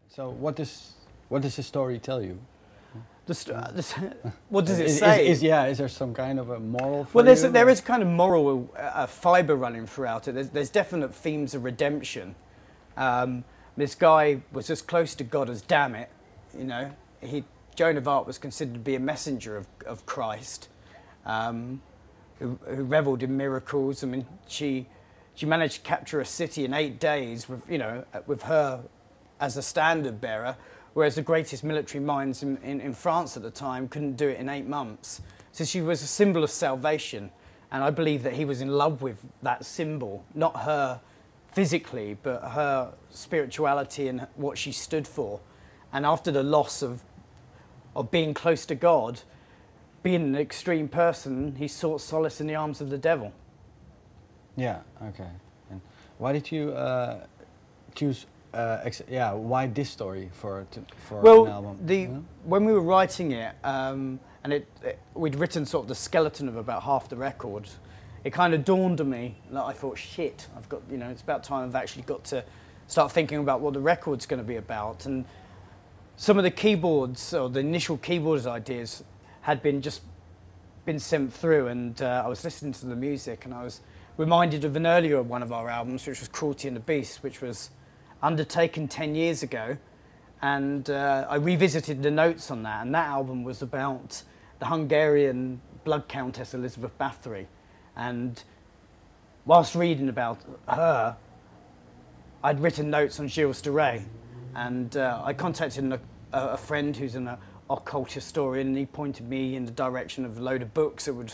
So what does the story tell you? What does it say? Is there some kind of a moral for well, you? there is a kind of moral fibre running throughout it. There's definite themes of redemption. This guy was as close to God as damn it, you know. Joan of Arc was considered to be a messenger of Christ, who revelled in miracles. I mean, she managed to capture a city in 8 days with her as a standard bearer, whereas the greatest military minds in France at the time couldn't do it in 8 months. So she was a symbol of salvation, and I believe that he was in love with that symbol, not her physically, but her spirituality and what she stood for. And after the loss of being close to God, being an extreme person, he sought solace in the arms of the devil. Yeah, okay. And why did you choose, why this story for an album? When we were writing it, we'd written sort of the skeleton of about half the record, it kind of dawned on me that I thought, shit, it's about time I've actually got to start thinking about what the record's going to be about. And some of the keyboards, or the initial keyboards ideas, had been sent through, and I was listening to the music, and I was reminded of an earlier one of our albums, which was Cruelty and the Beast, which was undertaken 10 years ago, and I revisited the notes on that, and that album was about the Hungarian blood countess Elizabeth Bathory. And whilst reading about her, I'd written notes on Gilles de Rais, and I contacted a friend who's an occult historian, and he pointed me in the direction of a load of books that would,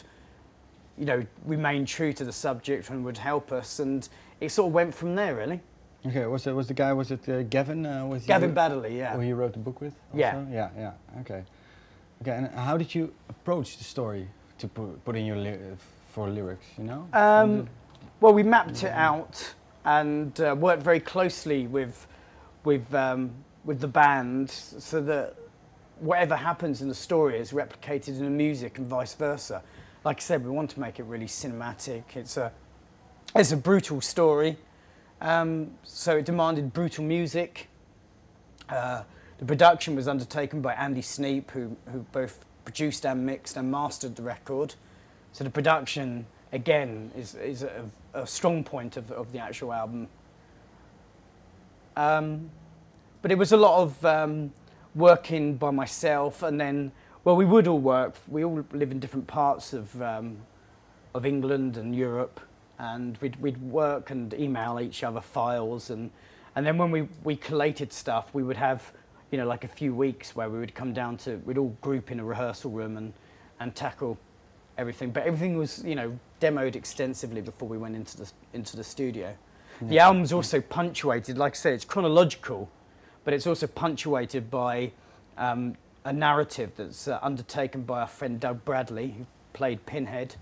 remain true to the subject and would help us, and it sort of went from there, really. Okay, was it Gavin? Gavin Baddeley, yeah. Who you wrote the book with? Also? Yeah. Okay, and how did you approach the story to put in your for lyrics? Well, we mapped it out and worked very closely with the band, so that whatever happens in the story is replicated in the music and vice versa. Like I said, we want to make it really cinematic. It's a brutal story, so it demanded brutal music. The production was undertaken by Andy Sneap, who both produced and mixed and mastered the record. So the production, again, is a strong point of the actual album. But it was a lot of working by myself, and then, well, we would all work. We all live in different parts of England and Europe, and we'd work and email each other files, and then when we collated stuff, we would have, like a few weeks where we would come down to, we'd all group in a rehearsal room and tackle everything. But everything was, demoed extensively before we went into the studio. Yeah. The album's also punctuated, like I said, it's chronological, but it's also punctuated by a narrative that's undertaken by our friend Doug Bradley, who played Pinhead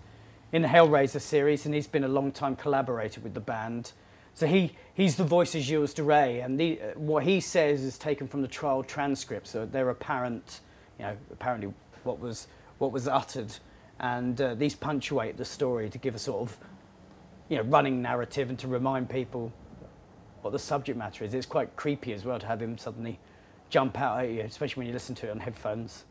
in the Hellraiser series, and he's been a long-time collaborator with the band. So he's the voice of Gilles de Rais, and what he says is taken from the trial transcript, so they're apparent, apparently what was uttered, and these punctuate the story to give a sort of, running narrative and to remind people what the subject matter is. It's quite creepy as well to have him suddenly jump out at you, especially when you listen to it on headphones.